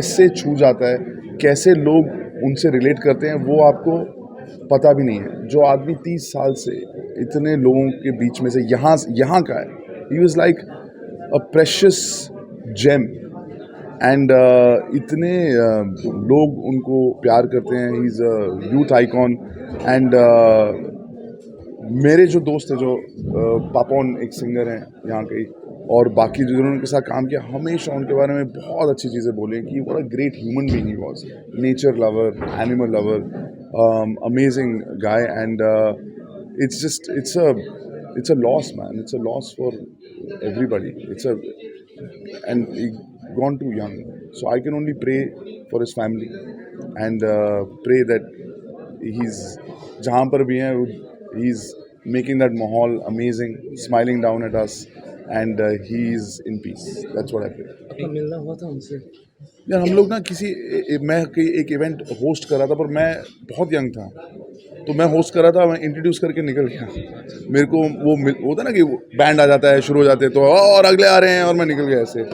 कैसे छू जाता है, कैसे लोग उनसे रिलेट करते हैं, वो आपको पता भी नहीं है। जो आदमी 30 साल से इतने लोगों के बीच में से यहाँ का है, he was like a precious gem and इतने लोग उनको प्यार करते हैं। He is a youth icon and मेरे जो दोस्त हैं, जो पापोन एक सिंगर हैं यहाँ के, और बाकी जो जिन्होंने उनके साथ काम किया, हमेशा उनके बारे में बहुत अच्छी चीज़ें बोली हैं कि what a great human being he was, nature lover, animal lover, amazing guy and it's a loss, man. It's a loss for everybody. And he gone too young. So I can only pray for his family and pray that he's जहाँ पर भी हैं, he's making that mahal amazing, smiling down at us, and he's in peace. That's what I pray. आपका मिलना हुआ था उनसे? यार हम लोग ना मैं एक इवेंट होस्ट कर रहा था, पर मैं बहुत यंग था, तो मैं होस्ट कर रहा था, मैं इंट्रोड्यूस करके निकल गया। मेरे को वो होता ना कि बैंड आ जाता है, शुरू हो जाते हैं, तो और अगले आ रहे हैं, और मैं निकल गया ऐसे।